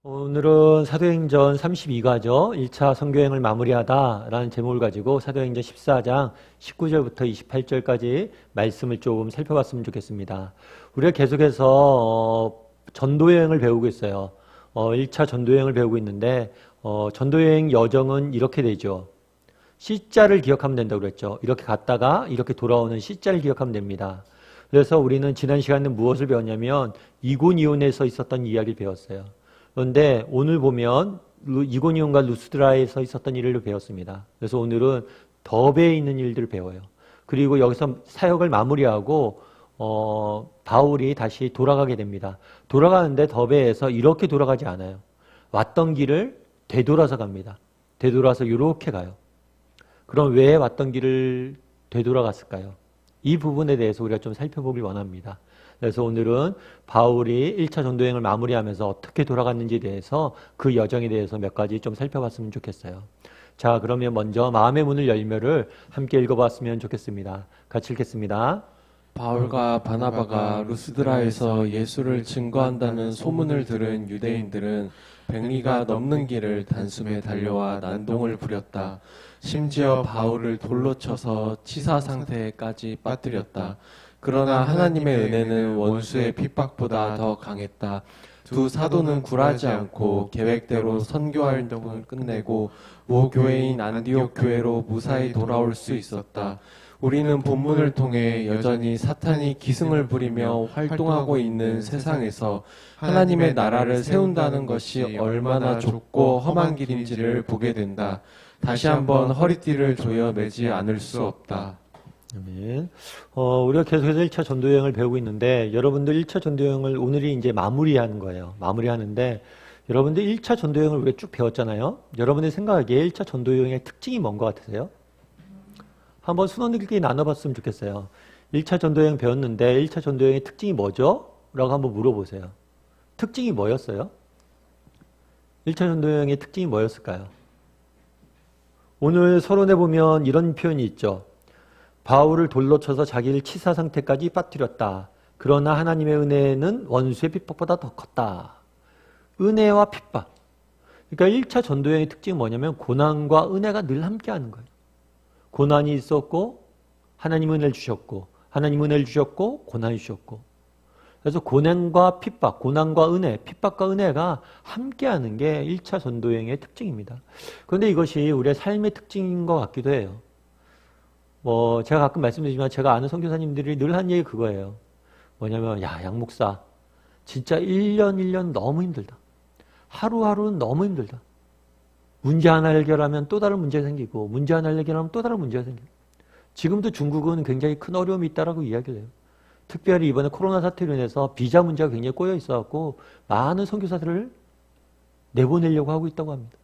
오늘은 사도행전 32가죠. 1차 선교행을 마무리하다라는 제목을 가지고 사도행전 14장 19절부터 28절까지 말씀을 조금 살펴봤으면 좋겠습니다. 우리가 계속해서 전도여행을 배우고 있어요. 1차 전도여행을 배우고 있는데 전도여행 여정은 이렇게 되죠. C자를 기억하면 된다고 그랬죠. 이렇게 갔다가 이렇게 돌아오는 C자를 기억하면 됩니다. 그래서 우리는 지난 시간에 무엇을 배웠냐면 이고니온에서 있었던 이야기를 배웠어요. 그런데 오늘 보면 이고니온과 루스드라에서 있었던 일을 배웠습니다. 그래서 오늘은 더베에 있는 일들을 배워요. 그리고 여기서 사역을 마무리하고 바울이 다시 돌아가게 됩니다. 돌아가는데 더베에서 이렇게 돌아가지 않아요. 왔던 길을 되돌아서 갑니다. 되돌아서 이렇게 가요. 그럼 왜 왔던 길을 되돌아갔을까요? 이 부분에 대해서 우리가 좀 살펴보길 원합니다. 그래서 오늘은 바울이 1차 전도여행을 마무리하면서 어떻게 돌아갔는지에 대해서 그 여정에 대해서 몇 가지 좀 살펴봤으면 좋겠어요. 자, 그러면 먼저 마음의 문을 열며를 함께 읽어봤으면 좋겠습니다. 같이 읽겠습니다. 바울과 바나바가 루스드라에서 예수를 증거한다는 소문을 들은 유대인들은 백리가 넘는 길을 단숨에 달려와 난동을 부렸다. 심지어 바울을 돌로 쳐서 치사 상태까지 빠뜨렸다. 그러나 하나님의 은혜는 원수의 핍박보다 더 강했다. 두 사도는 굴하지 않고 계획대로 선교 활동을 끝내고 모 교회인 안디옥 교회로 무사히 돌아올 수 있었다. 우리는 본문을 통해 여전히 사탄이 기승을 부리며 활동하고 있는 세상에서 하나님의 나라를 세운다는 것이 얼마나 좁고 험한 길인지를 보게 된다. 다시 한번 허리띠를 조여 매지 않을 수 없다. 아멘. 우리가 계속해서 1차 전도여행을 배우고 있는데 여러분들 1차 전도여행을 오늘이 이제 마무리하는 거예요. 마무리하는데 여러분들 1차 전도여행을 우리가 쭉 배웠잖아요. 여러분의 생각하기에 1차 전도여행의 특징이 뭔 것 같으세요? 한번 순원들끼리 나눠봤으면 좋겠어요. 1차 전도여행 배웠는데 1차 전도여행의 특징이 뭐죠? 라고 한번 물어보세요. 특징이 뭐였어요? 1차 전도여행의 특징이 뭐였을까요? 오늘 서론에 보면 이런 표현이 있죠. 바울을 돌로 쳐서 자기를 치사 상태까지 빠뜨렸다. 그러나 하나님의 은혜는 원수의 핍박보다 더 컸다. 은혜와 핍박. 그러니까 1차 전도여행의 특징이 뭐냐면 고난과 은혜가 늘 함께하는 거예요. 고난이 있었고 하나님 은혜를 주셨고 하나님 은혜를 주셨고 고난을 주셨고 그래서 고난과 핍박, 고난과 은혜, 핍박과 은혜가 함께하는 게 1차 전도여행의 특징입니다. 그런데 이것이 우리의 삶의 특징인 것 같기도 해요. 제가 가끔 말씀드리지만 제가 아는 선교사님들이 늘 한 얘기 그거예요. 뭐냐면 양 목사 진짜 1년 1년 너무 힘들다. 하루하루는 너무 힘들다. 문제 하나 해결하면 또 다른 문제가 생기고 문제 하나 해결하면 또 다른 문제가 생기고 지금도 중국은 굉장히 큰 어려움이 있다라고 이야기를 해요. 특별히 이번에 코로나 사태로 인해서 비자 문제가 굉장히 꼬여 있어갖고 많은 선교사들을 내보내려고 하고 있다고 합니다.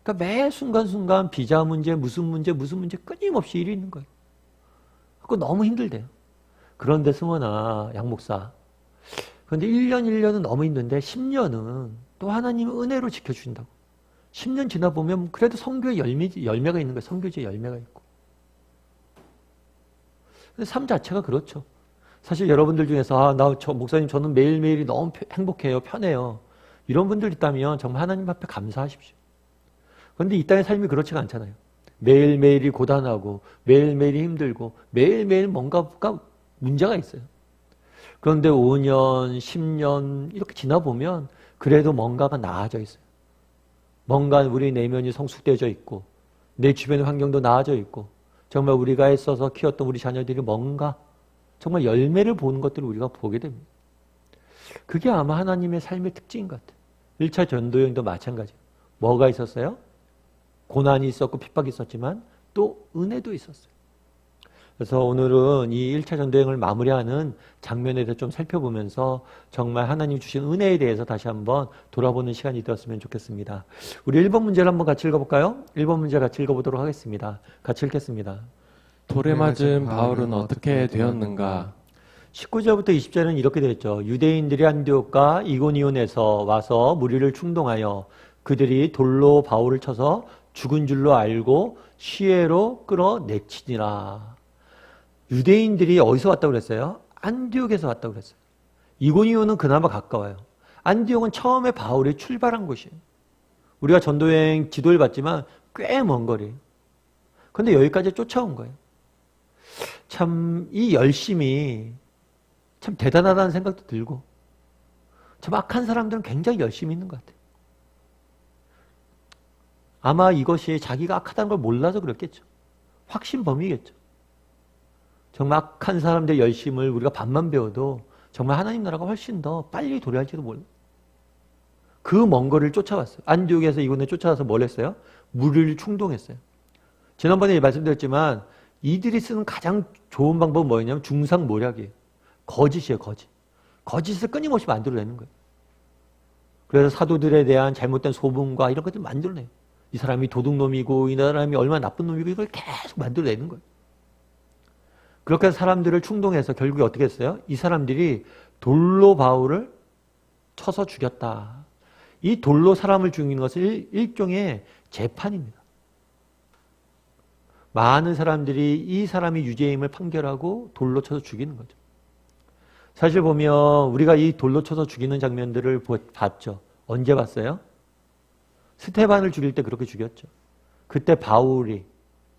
그러니까 매 순간순간 비자 문제, 무슨 문제 끊임없이 일이 있는 거예요. 그거 너무 힘들대요. 그런데 승원아, 양 목사. 그런데 1년 1년은 너무 힘든데 10년은 또 하나님의 은혜로 지켜주신다고. 10년 지나 보면 그래도 선교의 열매가 있는 거예요. 선교지의 열매가 있고. 근데 삶 자체가 그렇죠. 사실 여러분들 중에서 목사님 저는 매일매일이 너무 행복해요. 편해요. 이런 분들 있다면 정말 하나님 앞에 감사하십시오. 그런데 이 땅의 삶이 그렇지가 않잖아요. 매일매일이 고단하고 매일매일이 힘들고 매일매일 뭔가가 문제가 있어요. 그런데 5년, 10년 이렇게 지나보면 그래도 뭔가가 나아져 있어요. 뭔가 우리 내면이 성숙되어져 있고 내 주변의 환경도 나아져 있고 정말 우리가 애써서 키웠던 우리 자녀들이 뭔가 정말 열매를 보는 것들을 우리가 보게 됩니다. 그게 아마 하나님의 삶의 특징인 것 같아요. 1차 전도여행도 마찬가지예요. 뭐가 있었어요? 고난이 있었고 핍박이 있었지만 또 은혜도 있었어요. 그래서 오늘은 이 1차 전도여행을 마무리하는 장면에 대해서 좀 살펴보면서 정말 하나님 주신 은혜에 대해서 다시 한번 돌아보는 시간이 되었으면 좋겠습니다. 우리 1번 문제를 한번 같이 읽어볼까요? 1번 문제 같이 읽어보도록 하겠습니다. 같이 읽겠습니다. 돌에 맞은 바울은 어떻게 되었는가? 19절부터 20절은 이렇게 되어 있죠. 유대인들이 안디옥과 이고니온에서 와서 무리를 충동하여 그들이 돌로 바울을 쳐서 죽은 줄로 알고 시외로 끌어내치니라. 유대인들이 어디서 왔다고 그랬어요? 안디옥에서 왔다고 그랬어요. 이고니온은 그나마 가까워요. 안디옥은 처음에 바울이 출발한 곳이에요. 우리가 전도여행 지도를 봤지만 꽤 먼 거리예요. 그런데 여기까지 쫓아온 거예요. 참 이 열심이 참 대단하다는 생각도 들고, 참 악한 사람들은 굉장히 열심히 있는 것 같아요. 아마 이것이 자기가 악하다는 걸 몰라서 그랬겠죠. 확신범이겠죠. 정말 악한 사람들의 열심을 우리가 반만 배워도 정말 하나님 나라가 훨씬 더 빨리 도래할지도 몰라요. 그 먼 거리를 쫓아왔어요. 안디옥에서 이곳에 쫓아와서 뭘 했어요? 무리를 충동했어요. 지난번에 말씀드렸지만 이들이 쓰는 가장 좋은 방법은 뭐였냐면 중상모략이에요. 거짓이에요, 거짓. 거짓을 끊임없이 만들어내는 거예요. 그래서 사도들에 대한 잘못된 소문과 이런 것들 만들어내요. 이 사람이 도둑놈이고 이 사람이 얼마나 나쁜 놈이고 이걸 계속 만들어내는 거예요. 그렇게 해서 사람들을 충동해서 결국에 어떻게 했어요? 이 사람들이 돌로 바울을 쳐서 죽였다. 이 돌로 사람을 죽이는 것은 일종의 재판입니다. 많은 사람들이 이 사람이 유죄임을 판결하고 돌로 쳐서 죽이는 거죠. 사실 보면 우리가 이 돌로 쳐서 죽이는 장면들을 봤죠. 언제 봤어요? 스테반을 죽일 때 그렇게 죽였죠. 그때 바울이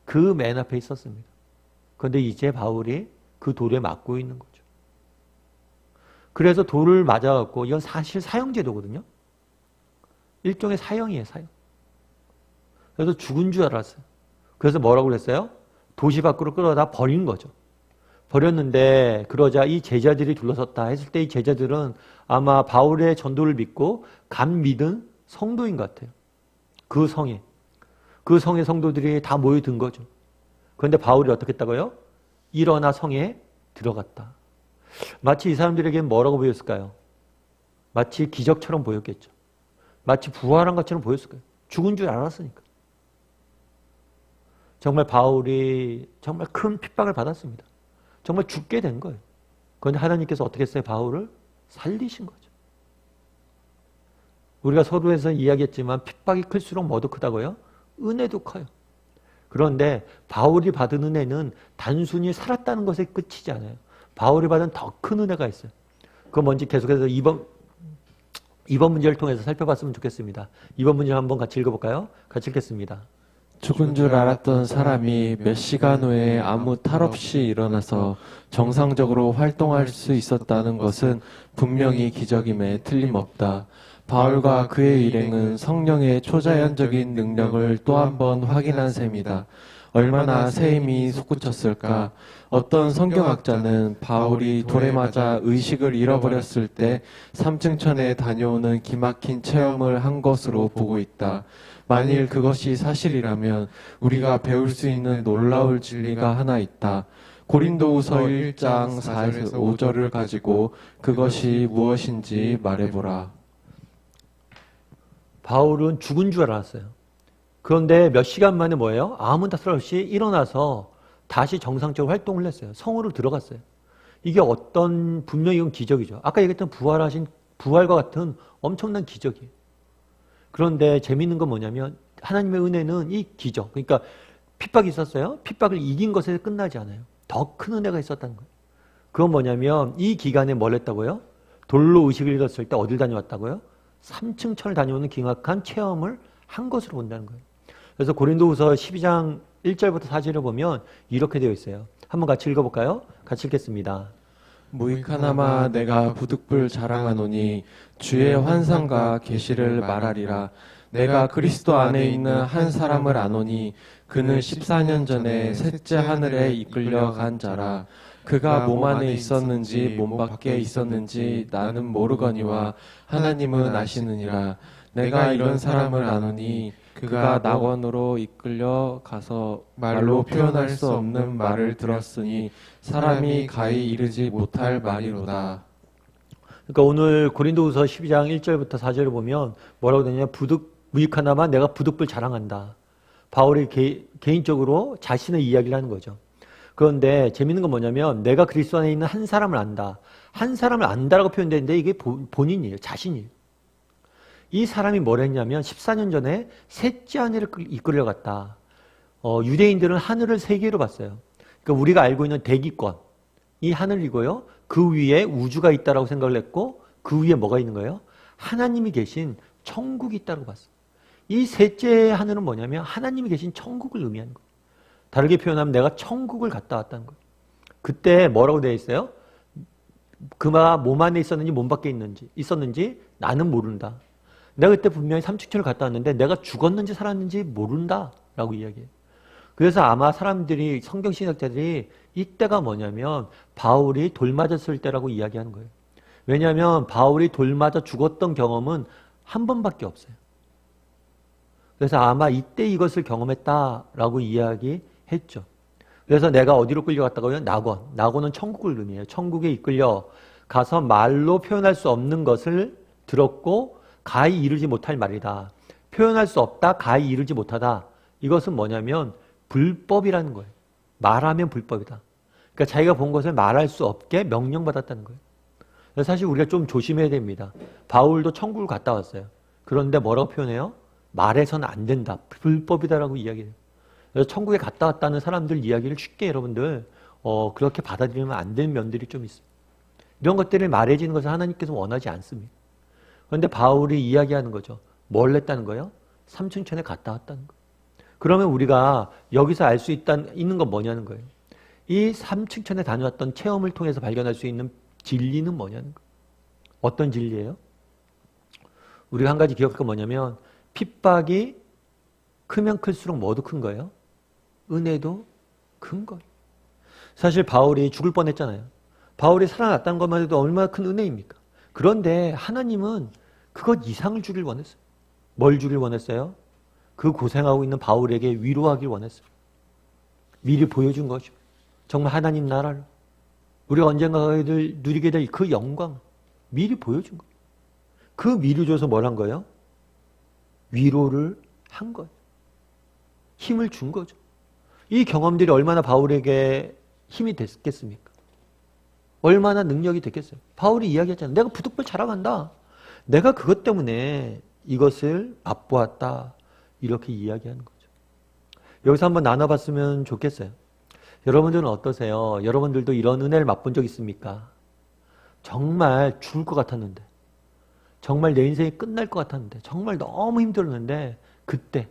그 맨 앞에 있었습니다. 그런데 이제 바울이 그 돌에 맞고 있는 거죠. 그래서 돌을 맞아갖고 이건 사실 사형제도거든요. 일종의 사형이에요, 사형. 그래서 죽은 줄 알았어요. 그래서 뭐라고 그랬어요? 도시 밖으로 끌어다 버린 거죠. 버렸는데 그러자 이 제자들이 둘러섰다 했을 때 이 제자들은 아마 바울의 전도를 믿고 간 믿은 성도인 것 같아요. 그 성의 성도들이 다 모여든 거죠. 그런데 바울이 어떻게 했다고요? 일어나 성에 들어갔다. 마치 이 사람들에게 뭐라고 보였을까요? 마치 기적처럼 보였겠죠. 마치 부활한 것처럼 보였을 거예요. 죽은 줄 알았으니까. 정말 바울이 정말 큰 핍박을 받았습니다. 정말 죽게 된 거예요. 그런데 하나님께서 어떻게 했어요? 바울을 살리신 거죠. 우리가 서두에서 이야기했지만 핍박이 클수록 뭐도 크다고요? 은혜도 커요. 그런데 바울이 받은 은혜는 단순히 살았다는 것에 끝이지 않아요. 바울이 받은 더 큰 은혜가 있어요. 그거 뭔지 계속해서 2번 문제를 통해서 살펴봤으면 좋겠습니다. 2번 문제 한번 같이 읽어볼까요? 같이 읽겠습니다. 죽은 줄 알았던 사람이 몇 시간 후에 아무 탈 없이 일어나서 정상적으로 활동할 수 있었다는 것은 분명히 기적임에 틀림없다. 바울과 그의 일행은 성령의 초자연적인 능력을 또 한 번 확인한 셈이다. 얼마나 새 힘이 솟구쳤을까. 어떤 성경학자는 바울이 돌에 맞아 의식을 잃어버렸을 때 3층천에 다녀오는 기막힌 체험을 한 것으로 보고 있다. 만일 그것이 사실이라면 우리가 배울 수 있는 놀라울 진리가 하나 있다. 고린도후서 1장 4에서 5절을 가지고 그것이 무엇인지 말해보라. 바울은 죽은 줄 알았어요. 그런데 몇 시간 만에 뭐예요? 아무 탈 없이 일어나서 다시 정상적으로 활동을 했어요. 성으로 들어갔어요. 이게 어떤, 분명히 이건 기적이죠. 아까 얘기했던 부활과 같은 엄청난 기적이에요. 그런데 재미있는 건 뭐냐면 하나님의 은혜는 이 기적, 그러니까 핍박이 있었어요. 핍박을 이긴 것에 끝나지 않아요. 더 큰 은혜가 있었다는 거예요. 그건 뭐냐면 이 기간에 뭘 했다고요? 돌로 의식을 잃었을 때 어딜 다녀왔다고요? 3층천을 다녀오는 기막한 체험을 한 것으로 본다는 거예요. 그래서 고린도후서 12장 1절부터 4절을 보면 이렇게 되어 있어요. 한번 같이 읽어볼까요? 같이 읽겠습니다. 무익하나마 내가 부득불 자랑하노니 주의 환상과 계시를 말하리라. 내가 그리스도 안에 있는 한 사람을 아노니 그는 14년 전에 셋째 하늘에 이끌려 간 자라. 그가 몸 안에 있었는지 몸 밖에 있었는지 나는 모르거니와 하나님은 아시느니라. 내가 이런 사람을 아노니 그가 낙원으로 이끌려 가서 말로 표현할 수 없는 말을 들었으니 사람이 가히 이르지 못할 말이로다. 그러니까 오늘 고린도후서 12장 1절부터 4절을 보면 뭐라고 되냐? 무익하나마 내가 부득불 자랑한다. 바울이 개인적으로 자신의 이야기를 하는 거죠. 그런데 재밌는 건 뭐냐면 내가 그리스도 안에 있는 한 사람을 안다. 한 사람을 안다라고 표현되는데 이게 본인이에요. 자신이에요. 이 사람이 뭘 했냐면 14년 전에 셋째 하늘을 이끌려갔다. 유대인들은 하늘을 세 개로 봤어요. 그러니까 우리가 알고 있는 대기권, 이 하늘이고요. 그 위에 우주가 있다라고 생각을 했고 그 위에 뭐가 있는 거예요? 하나님이 계신 천국이 있다고 봤어. 이 셋째 하늘은 뭐냐면 하나님이 계신 천국을 의미하는 거예요. 다르게 표현하면 내가 천국을 갔다 왔다는 거예요. 그때 뭐라고 되어 있어요? 그가 몸 안에 있었는지 몸 밖에 있었는지 나는 모른다. 내가 그때 분명히 삼층천을 갔다 왔는데 내가 죽었는지 살았는지 모른다 라고 이야기해요. 그래서 아마 사람들이 성경신학자들이 이때가 뭐냐면 바울이 돌 맞았을 때라고 이야기하는 거예요. 왜냐하면 바울이 돌 맞아 죽었던 경험은 한 번밖에 없어요. 그래서 아마 이때 이것을 경험했다라고 이야기했죠. 그래서 내가 어디로 끌려갔다고요? 낙원. 낙원은 천국을 의미해요. 천국에 이끌려 가서 말로 표현할 수 없는 것을 들었고 가히 이르지 못할 말이다. 표현할 수 없다, 가히 이르지 못하다. 이것은 뭐냐면 불법이라는 거예요. 말하면 불법이다. 그러니까 자기가 본 것을 말할 수 없게 명령받았다는 거예요. 사실 우리가 좀 조심해야 됩니다. 바울도 천국을 갔다 왔어요. 그런데 뭐라고 표현해요? 말해서는 안 된다. 불법이다라고 이야기해요. 그래서 천국에 갔다 왔다는 사람들 이야기를 쉽게 여러분들 그렇게 받아들이면 안 되는 면들이 좀 있어요. 이런 것들을 말해지는 것을 하나님께서 원하지 않습니다. 그런데 바울이 이야기하는 거죠. 뭘 했다는 거예요? 삼층천에 갔다 왔다는 거예요. 그러면 우리가 여기서 알 수 있는 건 뭐냐는 거예요. 이 삼층천에 다녀왔던 체험을 통해서 발견할 수 있는 진리는 뭐냐는 거예요. 어떤 진리예요? 우리가 한 가지 기억할 건 뭐냐면 핍박이 크면 클수록 뭐도 큰 거예요? 은혜도 큰 거예요. 사실 바울이 죽을 뻔했잖아요. 바울이 살아났다는 것만 해도 얼마나 큰 은혜입니까? 그런데 하나님은 그것 이상을 주길 원했어요. 뭘 주길 원했어요? 그 고생하고 있는 바울에게 위로하길 원했어요. 미리 보여준 거죠. 정말 하나님 나라를 우리가 언젠가 누리게 될 그 영광 미리 보여준 거예요. 그 미리 줘서 뭘 한 거예요? 위로를 한 거예요. 힘을 준 거죠. 이 경험들이 얼마나 바울에게 힘이 됐겠습니까? 얼마나 능력이 됐겠어요? 바울이 이야기했잖아요. 내가 부득불 자라간다. 내가 그것 때문에 이것을 맛보았다. 이렇게 이야기하는 거죠. 여기서 한번 나눠봤으면 좋겠어요. 여러분들은 어떠세요? 여러분들도 이런 은혜를 맛본 적 있습니까? 정말 죽을 것 같았는데, 정말 내 인생이 끝날 것 같았는데, 정말 너무 힘들었는데 그때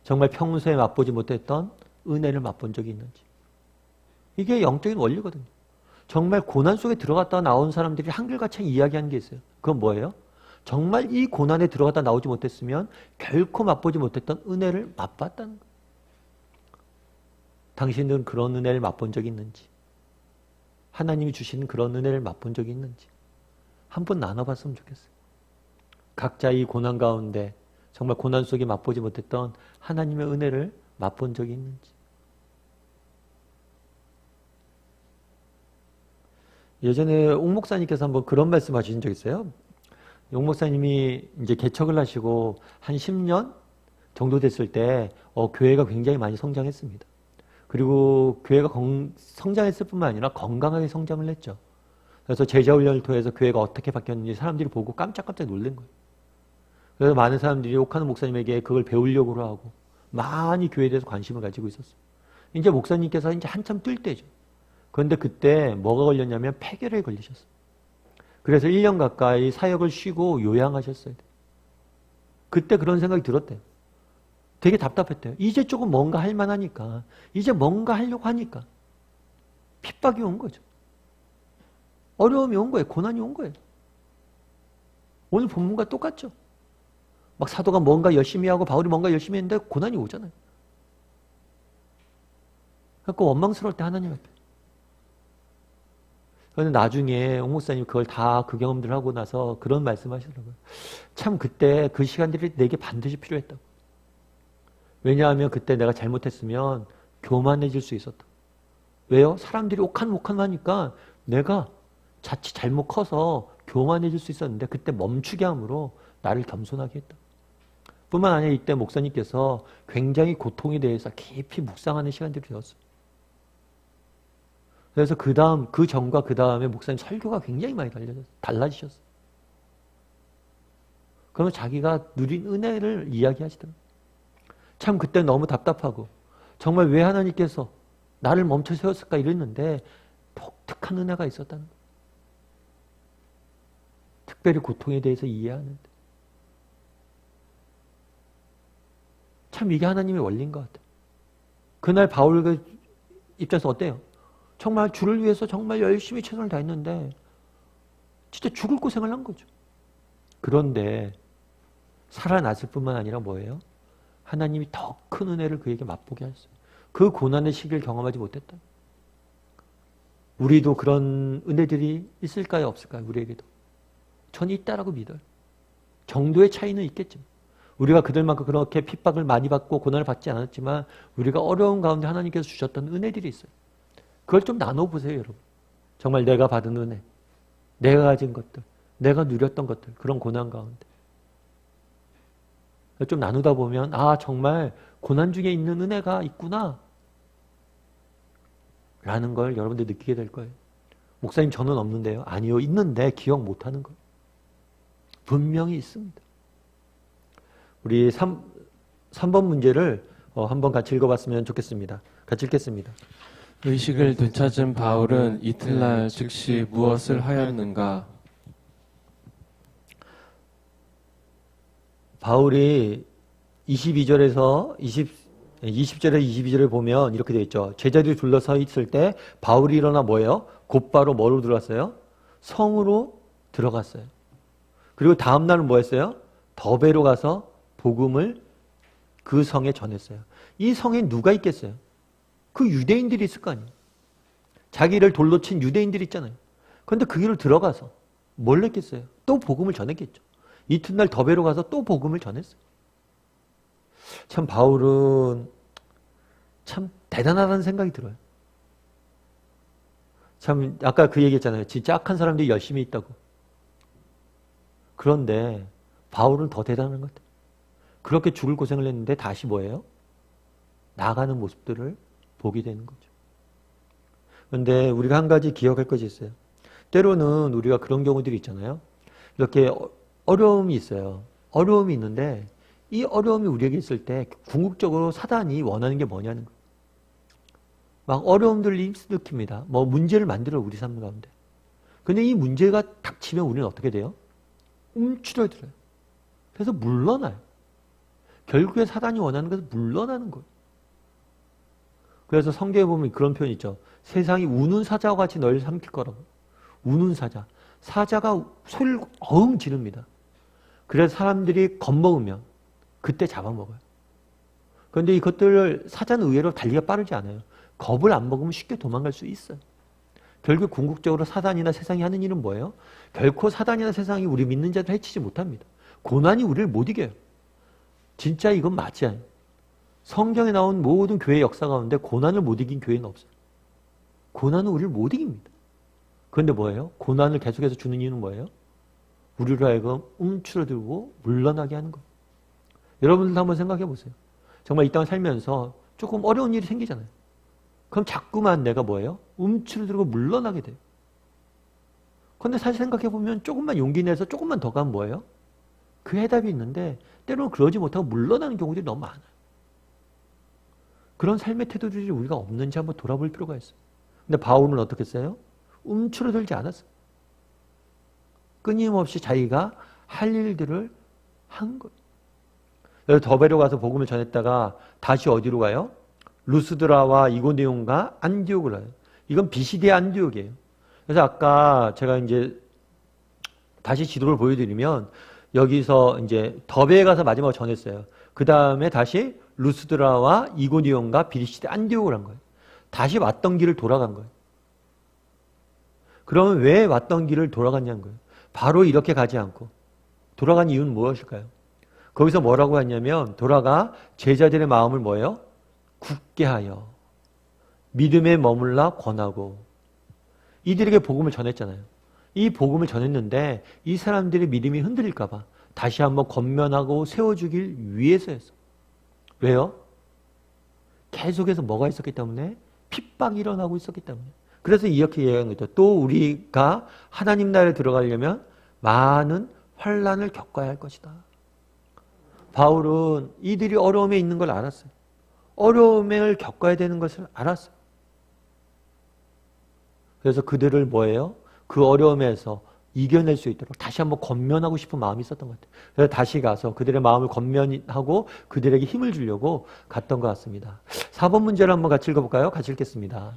정말 평소에 맛보지 못했던 은혜를 맛본 적이 있는지. 이게 영적인 원리거든요. 정말 고난 속에 들어갔다 나온 사람들이 한결같이 이야기하는 게 있어요. 그건 뭐예요? 정말 이 고난에 들어갔다 나오지 못했으면 결코 맛보지 못했던 은혜를 맛봤다는 거예요. 당신들은 그런 은혜를 맛본 적이 있는지, 하나님이 주시는 그런 은혜를 맛본 적이 있는지 한번 나눠봤으면 좋겠어요. 각자 이 고난 가운데 정말 고난 속에 맛보지 못했던 하나님의 은혜를 맛본 적이 있는지. 예전에 옥 목사님께서 한번 그런 말씀 하신 적 있어요. 옥 목사님이 이제 개척을 하시고 한 10년 정도 됐을 때 교회가 굉장히 많이 성장했습니다. 그리고 교회가 성장했을 뿐만 아니라 건강하게 성장을 했죠. 그래서 제자훈련을 통해서 교회가 어떻게 바뀌었는지 사람들이 보고 깜짝깜짝 놀란 거예요. 그래서 많은 사람들이 옥하는 목사님에게 그걸 배우려고 하고 많이 교회에 대해서 관심을 가지고 있었어요. 이제 목사님께서 이제 한참 뛸 때죠. 그런데 그때 뭐가 걸렸냐면 폐결에 걸리셨어요. 그래서 1년 가까이 사역을 쉬고 요양하셨어요. 그때 그런 생각이 들었대요. 되게 답답했대요. 이제 조금 뭔가 할 만하니까, 이제 뭔가 하려고 하니까 핍박이 온 거죠. 어려움이 온 거예요. 고난이 온 거예요. 오늘 본문과 똑같죠. 막 사도가 뭔가 열심히 하고 바울이 뭔가 열심히 했는데 고난이 오잖아요. 그러니까 원망스러울 때 하나님 앞에. 그런데 나중에 옥 목사님 그걸 다 그 경험들을 하고 나서 그런 말씀하시더라고요. 참 그때 그 시간들이 내게 반드시 필요했다고. 왜냐하면 그때 내가 잘못했으면 교만해질 수 있었다. 왜요? 사람들이 옥한 하니까 내가 자칫 잘못 커서 교만해질 수 있었는데 그때 멈추게 함으로 나를 겸손하게 했다. 뿐만 아니라 이때 목사님께서 굉장히 고통에 대해서 깊이 묵상하는 시간들이 되었어요. 그래서 그 전과 그 다음에 목사님 설교가 굉장히 많이 달라지셨어요. 그러면 자기가 누린 은혜를 이야기하시더라고요. 참 그때 너무 답답하고 정말 왜 하나님께서 나를 멈춰 세웠을까 이랬는데 독특한 은혜가 있었다는 거예요. 특별히 고통에 대해서 이해하는데. 참 이게 하나님의 원리인 것 같아요. 그날 바울 그 입장에서 어때요? 정말 주를 위해서 정말 열심히 최선을 다했는데 진짜 죽을 고생을 한 거죠. 그런데 살아났을 뿐만 아니라 뭐예요? 하나님이 더 큰 은혜를 그에게 맛보게 하셨어요. 그 고난의 시기를 경험하지 못했다. 우리도 그런 은혜들이 있을까요? 없을까요? 우리에게도. 전 있다라고 믿어요. 정도의 차이는 있겠지만 우리가 그들만큼 그렇게 핍박을 많이 받고 고난을 받지 않았지만 우리가 어려운 가운데 하나님께서 주셨던 은혜들이 있어요. 그걸 좀 나눠보세요, 여러분. 정말 내가 받은 은혜, 내가 가진 것들, 내가 누렸던 것들, 그런 고난 가운데. 좀 나누다 보면 정말 고난 중에 있는 은혜가 있구나 라는 걸 여러분들 느끼게 될 거예요. 목사님 저는 없는데요. 아니요, 있는데 기억 못하는 거예요. 분명히 있습니다. 우리 3번 문제를 한번 같이 읽어봤으면 좋겠습니다. 같이 읽겠습니다. 의식을 되찾은 바울은 이튿날 즉시 무엇을 하였는가? 바울이 20절에 22절을 보면 이렇게 되어 있죠. 제자들이 둘러서 있을 때 바울이 일어나 뭐예요? 곧바로 뭐로 들어갔어요? 성으로 들어갔어요. 그리고 다음 날은 뭐 했어요? 더베로 가서 복음을 그 성에 전했어요. 이 성에 누가 있겠어요? 그 유대인들이 있을 거 아니에요. 자기를 돌로 친 유대인들이 있잖아요. 그런데 그 길을 들어가서 뭘 했겠어요? 또 복음을 전했겠죠. 이튿날 더베로 가서 또 복음을 전했어요. 참 바울은 참 대단하다는 생각이 들어요. 참 아까 그 얘기했잖아요. 진짜 악한 사람들이 열심히 있다고. 그런데 바울은 더 대단한 것 같아요. 그렇게 죽을 고생을 했는데 다시 뭐예요? 나가는 모습들을 보게 되는 거죠. 그런데 우리가 한 가지 기억할 것이 있어요. 때로는 우리가 그런 경우들이 있잖아요. 이렇게 어려움이 있어요. 어려움이 있는데 이 어려움이 우리에게 있을 때 궁극적으로 사단이 원하는 게 뭐냐는 거예요. 막 어려움들을 일으킵니다. 뭐 문제를 만들어요. 우리 삶 가운데. 근데 이 문제가 닥치면 우리는 어떻게 돼요? 움츠러들어요. 그래서 물러나요. 결국에 사단이 원하는 것은 물러나는 거예요. 그래서 성경에 보면 그런 표현이 있죠. 세상이 우는 사자와 같이 너희를 삼킬 거라고. 우는 사자. 사자가 소리를 어흥 지릅니다. 그래서 사람들이 겁먹으면 그때 잡아먹어요. 그런데 이것들을 사자는 의외로 달리기가 빠르지 않아요. 겁을 안 먹으면 쉽게 도망갈 수 있어요. 결국 궁극적으로 사단이나 세상이 하는 일은 뭐예요? 결코 사단이나 세상이 우리 믿는 자들 해치지 못합니다. 고난이 우리를 못 이겨요. 진짜 이건 맞지. 성경에 나온 모든 교회 역사 가운데 고난을 못 이긴 교회는 없어요. 고난은 우리를 못 이깁니다. 그런데 뭐예요? 고난을 계속해서 주는 이유는 뭐예요? 우리로 하여금 움츠러들고 물러나게 하는 거예요. 여러분들도 한번 생각해 보세요. 정말 이 땅을 살면서 조금 어려운 일이 생기잖아요. 그럼 자꾸만 내가 뭐예요? 움츠러들고 물러나게 돼요. 그런데 사실 생각해 보면 조금만 용기 내서 조금만 더 가면 뭐예요? 그 해답이 있는데 때로는 그러지 못하고 물러나는 경우들이 너무 많아요. 그런 삶의 태도들이 우리가 없는지 한번 돌아볼 필요가 있어요. 근데 바울은 어떻게 했어요? 움츠러들지 않았어요. 끊임없이 자기가 할 일들을 한 거예요. 그래서 더베로 가서 복음을 전했다가 다시 어디로 가요? 루스드라와 이고니온과 안디옥을 가요. 이건 비시디아 안디옥이에요. 그래서 아까 제가 이제 다시 지도를 보여드리면 여기서 이제 더베에 가서 마지막으로 전했어요. 그 다음에 다시 루스드라와 이고니온과 비시디아 안디옥을 한 거예요. 다시 왔던 길을 돌아간 거예요. 그러면 왜 왔던 길을 돌아갔냐는 거예요. 바로 이렇게 가지 않고 돌아간 이유는 무엇일까요? 거기서 뭐라고 했냐면 돌아가 제자들의 마음을 뭐예요? 굳게 하여 믿음에 머물라 권하고. 이들에게 복음을 전했잖아요. 이 복음을 전했는데 이 사람들의 믿음이 흔들릴까 봐 다시 한번 권면하고 세워주길 위해서였어. 왜요? 계속해서 뭐가 있었기 때문에? 핍박이 일어나고 있었기 때문에. 그래서 이렇게 얘기하는 거죠. 또 우리가 하나님 나라에 들어가려면 많은 환난을 겪어야 할 것이다. 바울은 이들이 어려움에 있는 걸 알았어요. 어려움을 겪어야 되는 것을 알았어요. 그래서 그들을 뭐예요? 그 어려움에서 이겨낼 수 있도록 다시 한번 권면하고 싶은 마음이 있었던 것 같아요. 그래서 다시 가서 그들의 마음을 권면하고 그들에게 힘을 주려고 갔던 것 같습니다. 4번 문제를 한번 같이 읽어볼까요? 같이 읽겠습니다.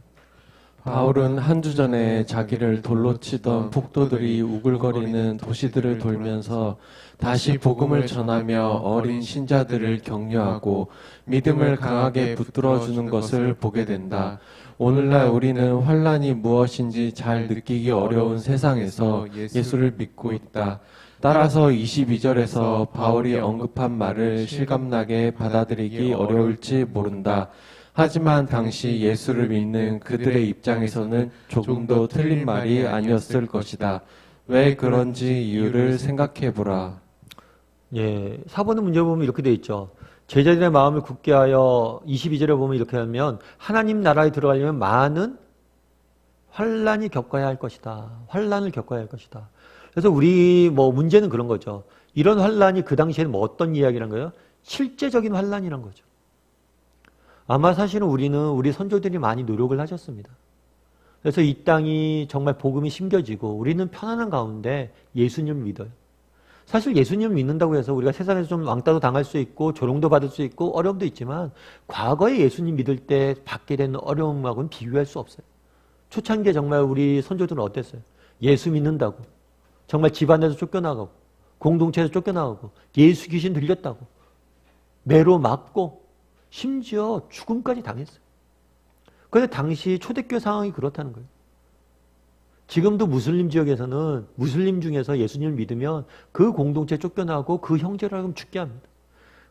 바울은 한 주 전에 자기를 돌로 치던 폭도들이 우글거리는 도시들을 돌면서 다시 복음을 전하며 어린 신자들을 격려하고 믿음을 강하게 붙들어주는 것을 보게 된다. 오늘날 우리는 환란이 무엇인지 잘 느끼기 어려운 세상에서 예수를 믿고 있다. 따라서 22절에서 바울이 언급한 말을 실감나게 받아들이기 어려울지 모른다. 하지만 당시 예수를 믿는 그들의 입장에서는 조금도 틀린 말이 아니었을 것이다. 왜 그런지 이유를 생각해보라. 예, 4번의 문제 보면 이렇게 되어 있죠. 제자들의 마음을 굳게 하여 22절에 보면 이렇게 하면 하나님 나라에 들어가려면 많은 환란이 겪어야 할 것이다. 환란을 겪어야 할 것이다. 그래서 우리 문제는 그런 거죠. 이런 환란이 그 당시에는 어떤 이야기란 거예요? 실제적인 환란이란 거죠. 아마 사실은 우리 선조들이 많이 노력을 하셨습니다. 그래서 이 땅이 정말 복음이 심겨지고 우리는 편안한 가운데 예수님을 믿어요. 사실 예수님을 믿는다고 해서 우리가 세상에서 좀 왕따도 당할 수 있고 조롱도 받을 수 있고 어려움도 있지만 과거에 예수님 믿을 때 받게 된 어려움하고는 비교할 수 없어요. 초창기에 정말 우리 선조들은 어땠어요? 예수 믿는다고 정말 집안에서 쫓겨나가고 공동체에서 쫓겨나가고 예수 귀신 들렸다고 매로 맞고 심지어 죽음까지 당했어요. 그런데 당시 초대교회 상황이 그렇다는 거예요. 지금도 무슬림 지역에서는 무슬림 중에서 예수님을 믿으면 그 공동체에 쫓겨나고 그 형제라고 죽게 합니다.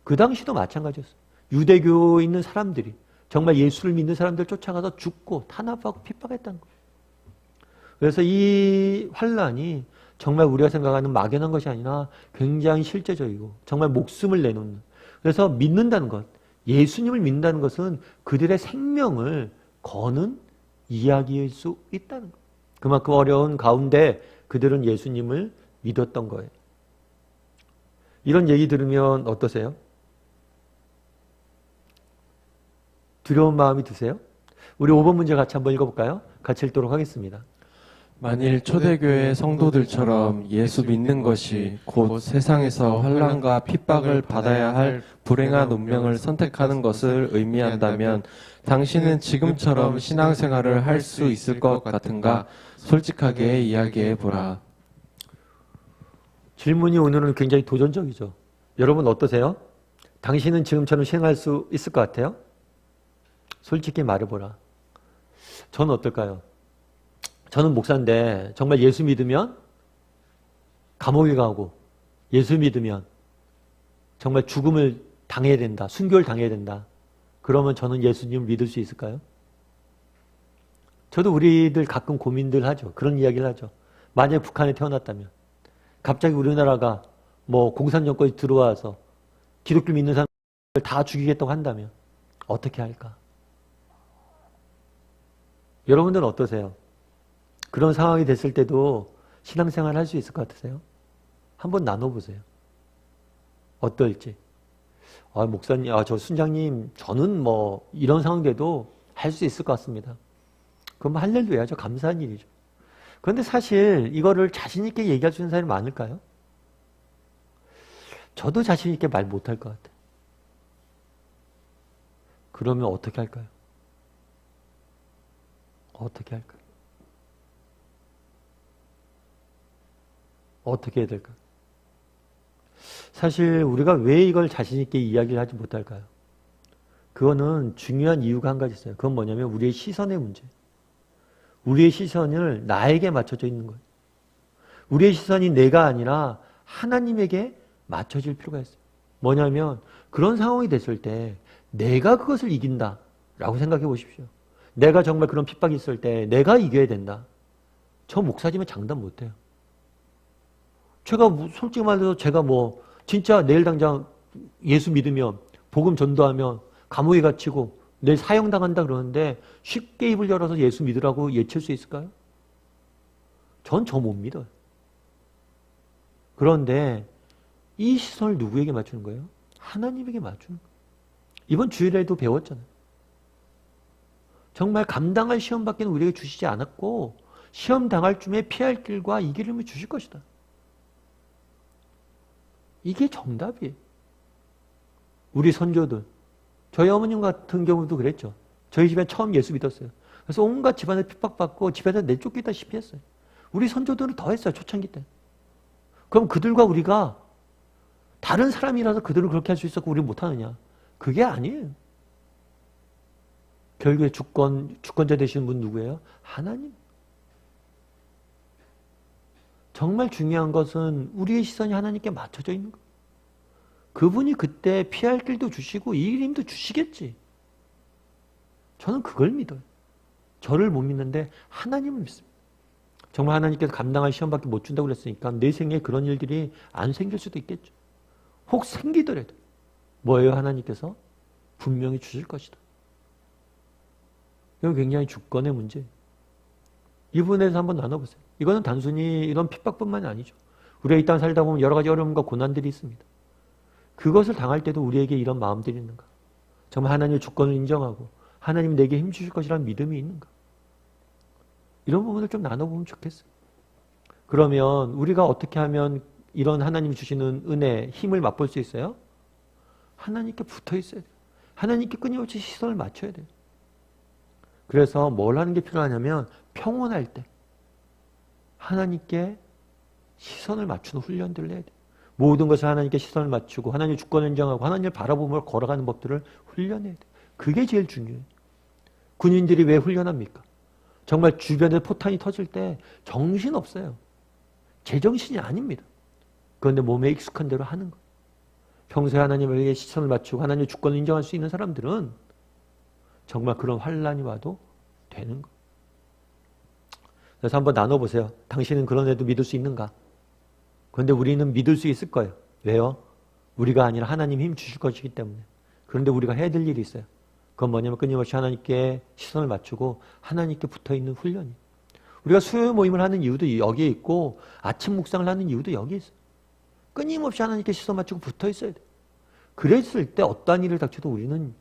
그 당시도 마찬가지였어요. 유대교에 있는 사람들이 정말 예수를 믿는 사람들 쫓아가서 죽고 탄압하고 핍박했다는 거예요. 그래서 이 환란이 정말 우리가 생각하는 막연한 것이 아니라 굉장히 실제적이고 정말 목숨을 내놓는, 그래서 믿는다는 것, 예수님을 믿는다는 것은 그들의 생명을 거는 이야기일 수 있다는 것. 그만큼 어려운 가운데 그들은 예수님을 믿었던 거예요. 이런 얘기 들으면 어떠세요? 두려운 마음이 드세요? 우리 5번 문제 같이 한번 읽어볼까요? 같이 읽도록 하겠습니다. 만일 초대교회 성도들처럼 예수 믿는 것이 곧 세상에서 환난과 핍박을 받아야 할 불행한 운명을 선택하는 것을 의미한다면 당신은 지금처럼 신앙생활을 할 수 있을 것 같은가? 솔직하게 이야기해 보라. 질문이 오늘은 굉장히 도전적이죠. 여러분 어떠세요? 당신은 지금처럼 신앙할 수 있을 것 같아요? 솔직히 말해보라. 저는 어떨까요? 저는 목사인데 정말 예수 믿으면 감옥에 가고 예수 믿으면 정말 죽음을 당해야 된다. 순교를 당해야 된다. 그러면 저는 예수님을 믿을 수 있을까요? 저도 우리들 가끔 고민들 하죠. 그런 이야기를 하죠. 만약에 북한에 태어났다면 갑자기 우리나라가 공산 정권이 들어와서 기독교 믿는 사람들 다 죽이겠다고 한다면 어떻게 할까? 여러분들은 어떠세요? 그런 상황이 됐을 때도 신앙생활 할 수 있을 것 같으세요? 한번 나눠보세요. 어떨지. 목사님, 저 순장님, 저는 이런 상황 돼도 할 수 있을 것 같습니다. 그럼 할렐루야죠. 감사한 일이죠. 그런데 사실 이거를 자신 있게 얘기할 수 있는 사람이 많을까요? 저도 자신 있게 말 못할 것 같아요. 그러면 어떻게 할까요? 어떻게 할까요? 어떻게 해야 될까요? 사실 우리가 왜 이걸 자신 있게 이야기를 하지 못할까요? 그거는 중요한 이유가 한 가지 있어요. 그건 뭐냐면 우리의 시선의 문제. 우리의 시선을 나에게 맞춰져 있는 거예요. 우리의 시선이 내가 아니라 하나님에게 맞춰질 필요가 있어요. 뭐냐면 그런 상황이 됐을 때 내가 그것을 이긴다라고 생각해 보십시오. 내가 정말 그런 핍박이 있을 때 내가 이겨야 된다. 저 목사지만 장담 못해요. 제가 솔직히 말해서 제가 진짜 내일 당장 예수 믿으면 복음 전도하면 감옥에 갇히고 내일 사형당한다 그러는데 쉽게 입을 열어서 예수 믿으라고 예칠 수 있을까요? 전 저 못 믿어요. 그런데 이 시선을 누구에게 맞추는 거예요? 하나님에게 맞추는 거예요. 이번 주일에도 배웠잖아요. 정말 감당할 시험밖에 우리에게 주시지 않았고 시험 당할 쯤에 피할 길과 이길 힘을 주실 것이다. 이게 정답이에요. 우리 선조들, 저희 어머님 같은 경우도 그랬죠. 저희 집에 처음 예수 믿었어요. 그래서 온갖 집안에 핍박받고 집에서 내쫓기다시피 했어요. 우리 선조들은 더 했어요. 초창기 때. 그럼 그들과 우리가 다른 사람이라서 그들을 그렇게 할 수 있었고 우리 못하느냐? 그게 아니에요. 결국에 주권자 되시는 분 누구예요? 하나님. 정말 중요한 것은 우리의 시선이 하나님께 맞춰져 있는 거예요. 그분이 그때 피할 길도 주시고 이길 힘도 주시겠지. 저는 그걸 믿어요. 저를 못 믿는데 하나님을 믿습니다. 정말 하나님께서 감당할 시험밖에 못 준다고 그랬으니까 내 생에 그런 일들이 안 생길 수도 있겠죠. 혹 생기더라도 뭐예요? 하나님께서 분명히 주실 것이다. 이건 굉장히 주권의 문제예요. 이 부분에 대해서 한번 나눠보세요. 이거는 단순히 이런 핍박뿐만이 아니죠. 우리가 이 땅 살다 보면 여러 가지 어려움과 고난들이 있습니다. 그것을 당할 때도 우리에게 이런 마음들이 있는가? 정말 하나님의 주권을 인정하고 하나님이 내게 힘 주실 것이라는 믿음이 있는가? 이런 부분을 좀 나눠보면 좋겠어요. 그러면 우리가 어떻게 하면 이런 하나님이 주시는 은혜, 힘을 맛볼 수 있어요? 하나님께 붙어 있어야 돼요. 하나님께 끊임없이 시선을 맞춰야 돼요. 그래서 뭘 하는 게 필요하냐면 평온할 때 하나님께 시선을 맞추는 훈련들을 해야 돼요. 모든 것을 하나님께 시선을 맞추고 하나님의 주권을 인정하고 하나님을 바라보며 걸어가는 법들을 훈련해야 돼요. 그게 제일 중요해요. 군인들이 왜 훈련합니까? 정말 주변에 포탄이 터질 때 정신없어요. 제정신이 아닙니다. 그런데 몸에 익숙한 대로 하는 거예요. 평소에 하나님에게 시선을 맞추고 하나님의 주권을 인정할 수 있는 사람들은 정말 그런 환난이 와도 되는 거예요. 그래서 한번 나눠보세요. 당신은 그런 애도 믿을 수 있는가? 그런데 우리는 믿을 수 있을 거예요. 왜요? 우리가 아니라 하나님 힘 주실 것이기 때문에. 그런데 우리가 해야 될 일이 있어요. 그건 뭐냐면 끊임없이 하나님께 시선을 맞추고 하나님께 붙어있는 훈련이에요. 우리가 수요 모임을 하는 이유도 여기에 있고 아침 묵상을 하는 이유도 여기에 있어요. 끊임없이 하나님께 시선 맞추고 붙어 있어야 돼요. 그랬을 때 어떠한 일을 닥쳐도 우리는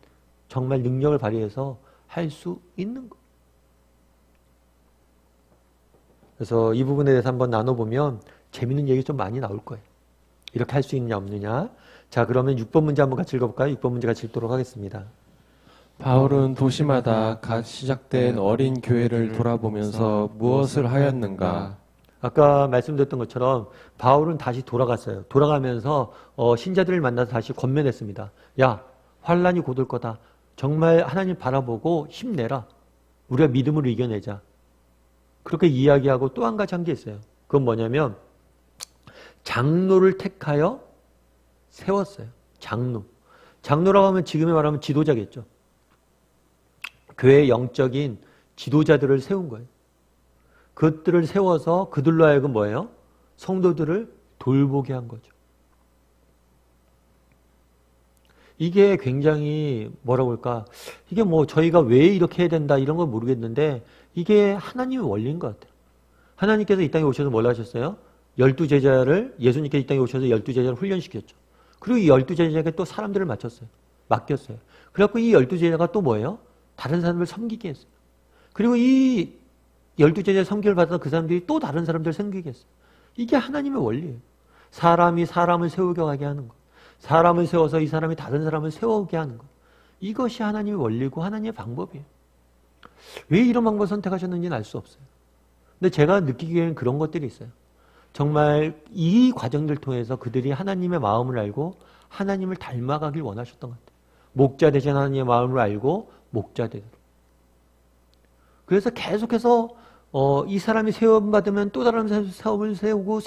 정말 능력을 발휘해서 할 수 있는 거예요. 그래서 이 부분에 대해서 한번 나눠보면 재밌는 얘기 좀 많이 나올 거예요. 이렇게 할 수 있느냐 없느냐. 자, 그러면 6번 문제 한번 같이 읽어볼까요? 6번 문제 같이 읽도록 하겠습니다. 바울은 도시마다 각 시작된 어린 교회를 돌아보면서 무엇을 하였는가? 아까 말씀드렸던 것처럼 바울은 다시 돌아갔어요. 돌아가면서 신자들을 만나서 다시 권면했습니다. 야, 환란이 곧 올 거다. 정말 하나님 바라보고 힘내라. 우리가 믿음으로 이겨내자. 그렇게 이야기하고 또 한 가지 한 게 있어요. 그건 뭐냐면 장로를 택하여 세웠어요. 장로. 장로라고 하면 지금에 말하면 지도자겠죠. 교회의 영적인 지도자들을 세운 거예요. 그것들을 세워서 그들로 하여금 뭐예요? 성도들을 돌보게 한 거죠. 이게 굉장히 뭐라고 할까? 이게 뭐 저희가 왜 이렇게 해야 된다 이런 건 모르겠는데 이게 하나님의 원리인 것 같아요. 하나님께서 이 땅에 오셔서 뭘 하셨어요? 12제자를 예수님께서 이 땅에 오셔서 12제자를 훈련시켰죠. 그리고 이 12제자에게 또 사람들을 맡겼어요. 그래갖고 이 12제자가 또 뭐예요? 다른 사람을 섬기게 했어요. 그리고 이 12제자의 섬기를 받아서 그 사람들이 또 다른 사람들을 섬기게 했어요. 이게 하나님의 원리예요. 사람이 사람을 세우게 하게 하는 것. 사람을 세워서 이 사람이 다른 사람을 세우게 하는 것. 이것이 하나님의 원리고 하나님의 방법이에요. 왜 이런 방법을 선택하셨는지는 알 수 없어요. 근데 제가 느끼기에는 그런 것들이 있어요. 정말 이 과정들 통해서 그들이 하나님의 마음을 알고 하나님을 닮아가길 원하셨던 것 같아요. 목자 되신 하나님의 마음을 알고 목자 되도록. 그래서 계속해서 이 사람이 세움받으면 또 다른 사람을 세우고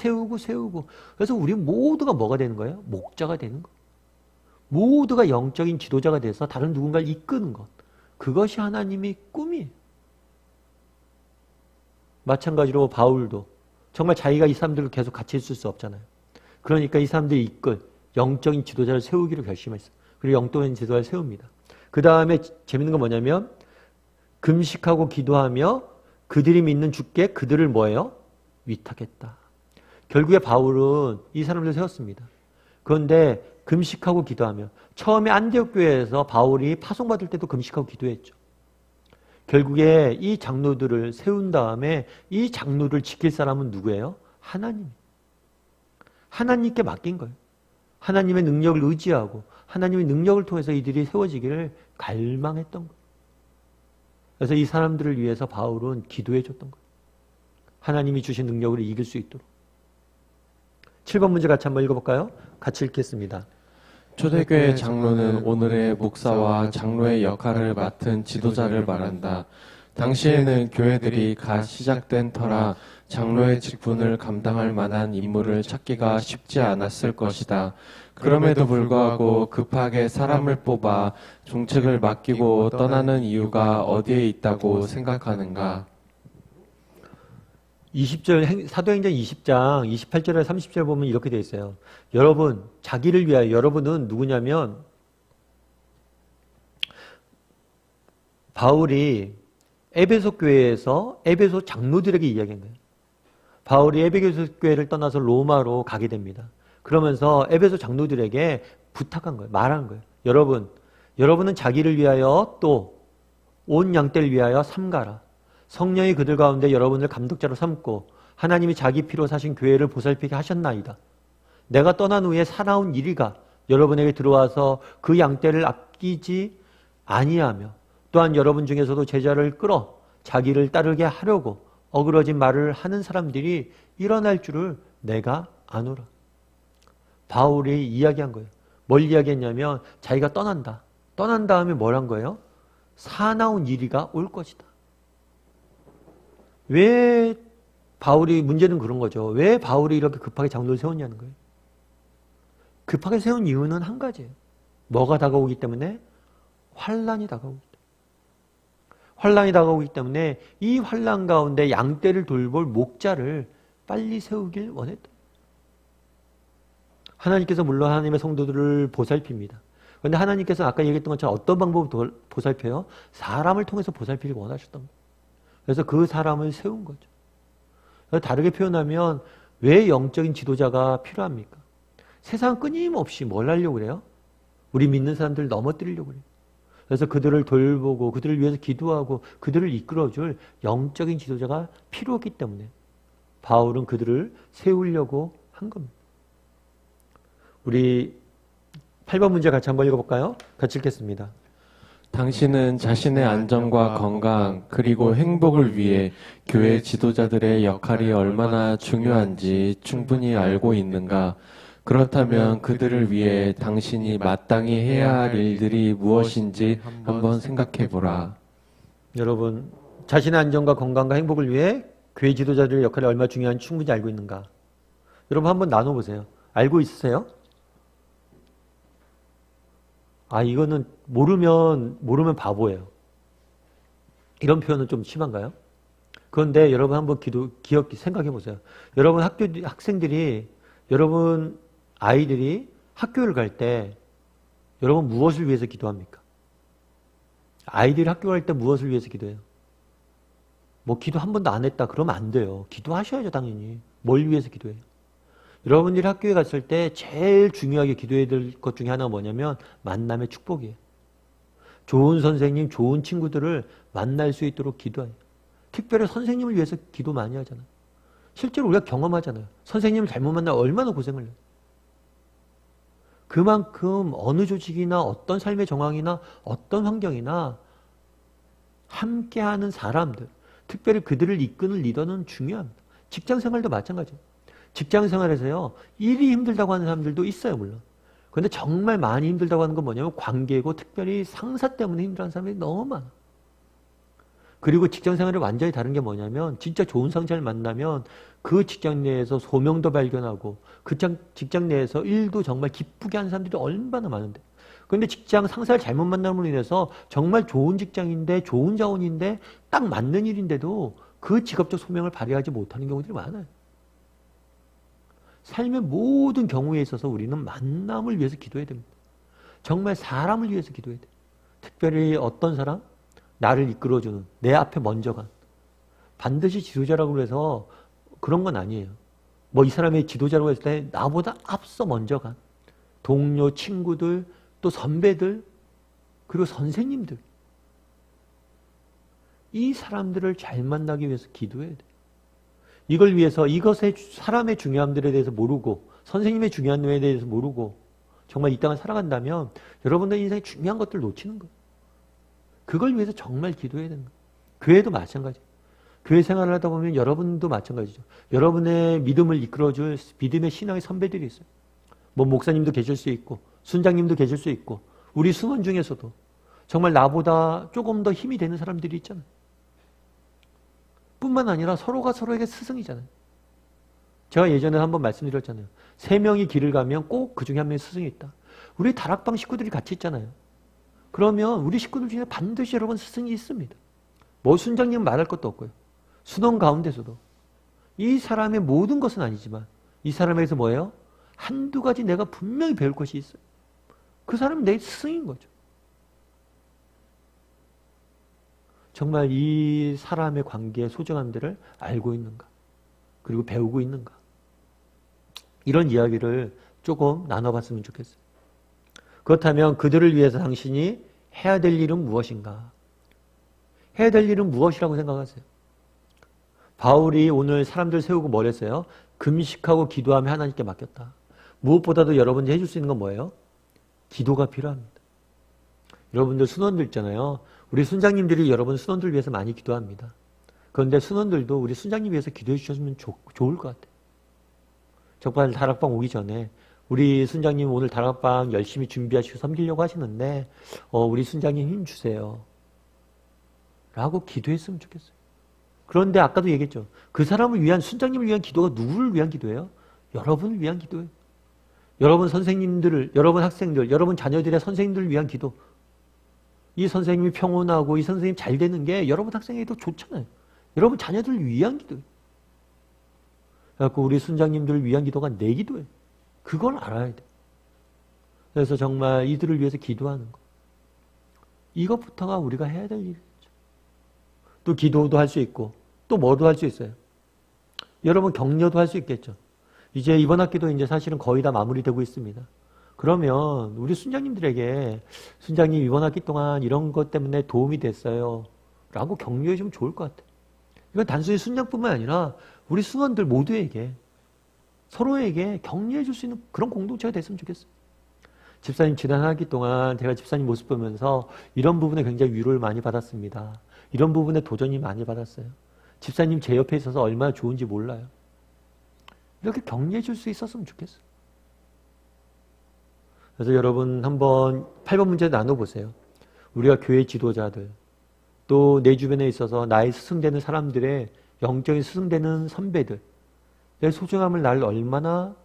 그래서 우리 모두가 뭐가 되는 거예요? 목자가 되는 것. 모두가 영적인 지도자가 돼서 다른 누군가를 이끄는 것. 그것이 하나님의 꿈이에요. 마찬가지로 바울도 정말 자기가 이 사람들을 계속 같이 있을 수 없잖아요. 그러니까 이 사람들이 이끌 영적인 지도자를 세우기로 결심했어요. 그리고 영적인 지도자를 세웁니다. 그 다음에 재밌는 건 뭐냐면 금식하고 기도하며 그들이 믿는 주께 그들을 뭐예요? 위탁했다. 결국에 바울은 이 사람들을 세웠습니다. 그런데 금식하고 기도하며 처음에 안디옥 교회에서 바울이 파송받을 때도 금식하고 기도했죠. 결국에 이 장로들을 세운 다음에 이 장로를 지킬 사람은 누구예요? 하나님. 하나님께 맡긴 거예요. 하나님의 능력을 의지하고 하나님의 능력을 통해서 이들이 세워지기를 갈망했던 거예요. 그래서 이 사람들을 위해서 바울은 기도해 줬던 거예요. 하나님이 주신 능력으로 이길 수 있도록. 7번 문제 같이 한번 읽어볼까요? 같이 읽겠습니다. 초대교회 장로는 오늘의 목사와 장로의 역할을 맡은 지도자를 말한다. 당시에는 교회들이 갓 시작된 터라 장로의 직분을 감당할 만한 인물을 찾기가 쉽지 않았을 것이다. 그럼에도 불구하고 급하게 사람을 뽑아 종책을 맡기고 떠나는 이유가 어디에 있다고 생각하는가? 20절 사도행전 20장 28절에 30절 보면 이렇게 되어 있어요. 여러분, 자기를 위하여, 여러분은 누구냐면 바울이 에베소 교회에서 에베소 장로들에게 이야기한 거예요. 바울이 에베소 교회를 떠나서 로마로 가게 됩니다. 그러면서 에베소 장로들에게 부탁한 거예요. 말한 거예요. 여러분은 자기를 위하여 또 온 양떼를 위하여 삼가라. 성령이 그들 가운데 여러분을 감독자로 삼고 하나님이 자기 피로 사신 교회를 보살피게 하셨나이다. 내가 떠난 후에 살아온 이리가 여러분에게 들어와서 그 양떼를 아끼지 아니하며 또한 여러분 중에서도 제자를 끌어 자기를 따르게 하려고 어그러진 말을 하는 사람들이 일어날 줄을 내가 아노라. 바울이 이야기한 거예요. 뭘 이야기했냐면 자기가 떠난다. 떠난 다음에 뭘 한 거예요? 사나운 이리가 올 것이다. 왜 바울이, 문제는 그런 거죠. 왜 바울이 이렇게 급하게 장로를 세웠냐는 거예요. 급하게 세운 이유는 한 가지예요. 뭐가 다가오기 때문에? 환란이 다가오기 때문에. 환란이 다가오기 때문에 이 환란 가운데 양떼를 돌볼 목자를 빨리 세우길 원했다. 하나님께서 물론 하나님의 성도들을 보살핍니다. 그런데 하나님께서 아까 얘기했던 것처럼 어떤 방법으로 보살펴요? 사람을 통해서 보살피길 원하셨던 거예요. 그래서 그 사람을 세운 거죠. 다르게 표현하면 왜 영적인 지도자가 필요합니까? 세상 끊임없이 뭘 하려고 그래요? 우리 믿는 사람들을 넘어뜨리려고 그래요. 그래서 그들을 돌보고 그들을 위해서 기도하고 그들을 이끌어줄 영적인 지도자가 필요했기 때문에 바울은 그들을 세우려고 한 겁니다. 우리 8번 문제 같이 한번 읽어볼까요? 같이 읽겠습니다. 당신은 자신의 안전과 건강 그리고 행복을 위해 교회 지도자들의 역할이 얼마나 중요한지 충분히 알고 있는가? 그렇다면 그들을 위해 당신이 마땅히 해야 할 일들이 무엇인지 한번 생각해 보라. 여러분, 자신의 안전과 건강과 행복을 위해 교회 지도자들의 역할이 얼마나 중요한지 충분히 알고 있는가? 여러분 한번 나눠보세요. 알고 있으세요? 이거는 모르면 바보예요. 이런 표현은 좀 심한가요? 그런데 여러분 한번 생각해 보세요. 여러분 학생들이, 여러분 아이들이 학교를 갈 때 여러분 무엇을 위해서 기도합니까? 아이들이 학교 갈 때 무엇을 위해서 기도해요? 기도 한 번도 안 했다 그러면 안 돼요. 기도하셔야죠, 당연히. 뭘 위해서 기도해요? 여러분들이 학교에 갔을 때 제일 중요하게 기도해야 될 것 중에 하나가 뭐냐면 만남의 축복이에요. 좋은 선생님, 좋은 친구들을 만날 수 있도록 기도해요. 특별히 선생님을 위해서 기도 많이 하잖아요. 실제로 우리가 경험하잖아요. 선생님을 잘못 만나면 얼마나 고생을 해요. 그만큼 어느 조직이나 어떤 삶의 정황이나 어떤 환경이나 함께하는 사람들, 특별히 그들을 이끄는 리더는 중요합니다. 직장생활도 마찬가지예요. 직장생활에서요, 일이 힘들다고 하는 사람들도 있어요, 물론. 그런데 정말 많이 힘들다고 하는 건 뭐냐면 관계고 특별히 상사 때문에 힘들어하는 사람들이 너무 많아. 그리고 직장생활이 완전히 다른 게 뭐냐면 진짜 좋은 상사를 만나면 그 직장 내에서 소명도 발견하고 그 직장 내에서 일도 정말 기쁘게 하는 사람들이 얼마나 많은데. 그런데 직장 상사를 잘못 만남으로 인해서 정말 좋은 직장인데 좋은 자원인데 딱 맞는 일인데도 그 직업적 소명을 발휘하지 못하는 경우들이 많아요. 삶의 모든 경우에 있어서 우리는 만남을 위해서 기도해야 됩니다. 정말 사람을 위해서 기도해야 돼요. 특별히 어떤 사람? 나를 이끌어주는, 내 앞에 먼저 간. 반드시 지도자라고 해서 그런 건 아니에요. 이 사람의 지도자라고 했을 때 나보다 앞서 먼저 간 동료, 친구들, 또 선배들, 그리고 선생님들. 이 사람들을 잘 만나기 위해서 기도해야 돼. 이걸 위해서 이것의 사람의 중요함들에 대해서 모르고 선생님의 중요함에 대해서 모르고 정말 이 땅을 살아간다면 여러분들 인생에 중요한 것들을 놓치는 거예요. 그걸 위해서 정말 기도해야 되는 거예요. 교회도 마찬가지예요. 교회 생활을 하다 보면 여러분도 마찬가지죠. 여러분의 믿음을 이끌어줄 믿음의 신앙의 선배들이 있어요. 뭐 목사님도 계실 수 있고 순장님도 계실 수 있고 우리 승원 중에서도 정말 나보다 조금 더 힘이 되는 사람들이 있잖아요. 뿐만 아니라 서로가 서로에게 스승이잖아요. 제가 예전에 한번 말씀드렸잖아요. 3명이 길을 가면 꼭 그 중에 한 명이 스승이 있다. 우리 다락방 식구들이 같이 있잖아요. 그러면 우리 식구들 중에 반드시 여러분 스승이 있습니다. 뭐 순장님은 말할 것도 없고요. 순원 가운데서도 이 사람의 모든 것은 아니지만 이 사람에게서 뭐예요? 한두 가지 내가 분명히 배울 것이 있어요. 그 사람은 내 스승인 거죠. 정말 이 사람의 관계의 소중함들을 알고 있는가? 그리고 배우고 있는가? 이런 이야기를 조금 나눠봤으면 좋겠어요. 그렇다면 그들을 위해서 당신이 해야 될 일은 무엇인가? 해야 될 일은 무엇이라고 생각하세요? 바울이 오늘 사람들 세우고 뭘 했어요? 금식하고 기도하며 하나님께 맡겼다. 무엇보다도 여러분이 해줄 수 있는 건 뭐예요? 기도가 필요합니다. 여러분들 순원들 있잖아요. 우리 순장님들이 여러분 순원들 위해서 많이 기도합니다. 그런데 순원들도 우리 순장님 위해서 기도해 주셨으면 좋을 것 같아요. 정말 다락방 오기 전에 우리 순장님 오늘 다락방 열심히 준비하시고 섬기려고 하시는데 우리 순장님 힘 주세요. 라고 기도했으면 좋겠어요. 그런데 아까도 얘기했죠. 그 사람을 위한 순장님을 위한 기도가 누구를 위한 기도예요? 여러분을 위한 기도예요. 여러분 선생님들을, 여러분 학생들, 여러분 자녀들의 선생님들을 위한 기도. 이 선생님이 평온하고 이 선생님 잘 되는 게 여러분 학생에게도 좋잖아요. 여러분 자녀들을 위한 기도예요. 그래서 우리 순장님들을 위한 기도가 내 기도예요. 그걸 알아야 돼. 그래서 정말 이들을 위해서 기도하는 거. 이것부터가 우리가 해야 될 일이죠. 또 기도도 할 수 있고 또 뭐도 할 수 있어요. 여러분 격려도 할 수 있겠죠. 이제 이번 학기도 이제 사실은 거의 다 마무리되고 있습니다. 그러면 우리 순장님들에게 순장님 이번 학기 동안 이런 것 때문에 도움이 됐어요. 라고 격려해 주면 좋을 것 같아요. 이건 단순히 순장뿐만 아니라 우리 순원들 모두에게 서로에게 격려해 줄 수 있는 그런 공동체가 됐으면 좋겠어요. 집사님 지난 학기 동안 제가 집사님 모습 보면서 이런 부분에 굉장히 위로를 많이 받았습니다. 이런 부분에 도전이 많이 받았어요. 집사님 제 옆에 있어서 얼마나 좋은지 몰라요. 이렇게 격려해 줄 수 있었으면 좋겠어요. 그래서 여러분 한번 8번 문제 나눠보세요. 우리가 교회 지도자들 또 내 주변에 있어서 나의 스승되는 사람들의 영적인 스승되는 선배들 내 소중함을 날 얼마나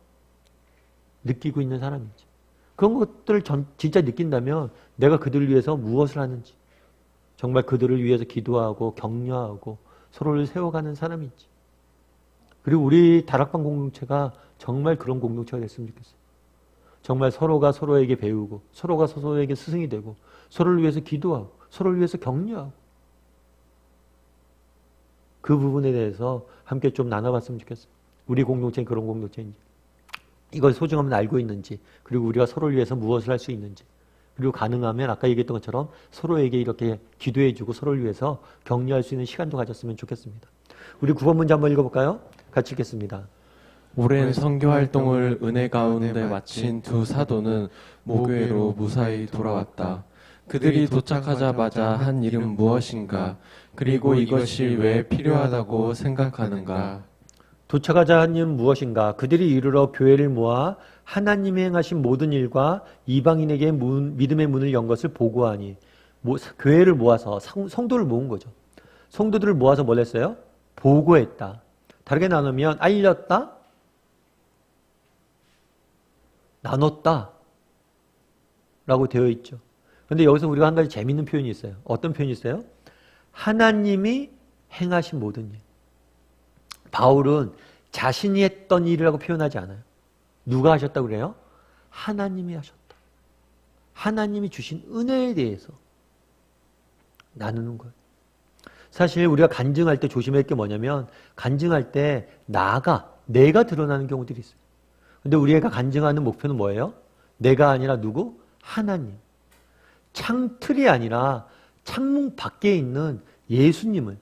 느끼고 있는 사람인지 그런 것들을 진짜 느낀다면 내가 그들을 위해서 무엇을 하는지 정말 그들을 위해서 기도하고 격려하고 서로를 세워가는 사람인지 그리고 우리 다락방 공동체가 정말 그런 공동체가 됐으면 좋겠어요. 정말 서로가 서로에게 배우고 서로가 서로에게 스승이 되고 서로를 위해서 기도하고 서로를 위해서 격려하고 그 부분에 대해서 함께 좀 나눠봤으면 좋겠어요. 우리 공동체는 그런 공동체인지 이걸 소중함을 알고 있는지 그리고 우리가 서로를 위해서 무엇을 할 수 있는지 그리고 가능하면 아까 얘기했던 것처럼 서로에게 이렇게 기도해주고 서로를 위해서 격려할 수 있는 시간도 가졌으면 좋겠습니다. 우리 9번 문제 한번 읽어볼까요? 같이 읽겠습니다. 오랜 선교 활동을 은혜 가운데 마친 두 사도는 모교회로 무사히 돌아왔다. 그들이 도착하자마자 한 일은 무엇인가? 그리고 이것이 왜 필요하다고 생각하는가? 도착하자 한 일은 무엇인가? 그들이 이르러 교회를 모아 하나님이 행하신 모든 일과 이방인에게 믿음의 문을 연 것을 보고하니 교회를 모아서 성도를 모은 거죠. 성도들을 모아서 뭘 했어요? 보고했다. 다르게 나누면 알렸다, 나눴다 라고 되어 있죠. 그런데 여기서 우리가 한 가지 재미있는 표현이 있어요. 어떤 표현이 있어요? 하나님이 행하신 모든 일. 바울은 자신이 했던 일이라고 표현하지 않아요. 누가 하셨다고 그래요? 하나님이 하셨다. 하나님이 주신 은혜에 대해서 나누는 거예요. 사실 우리가 간증할 때 조심할 게 뭐냐면 간증할 때 내가 드러나는 경우들이 있어요. 근데 우리가 간증하는 목표는 뭐예요? 내가 아니라 누구? 하나님. 창틀이 아니라 창문 밖에 있는 예수님을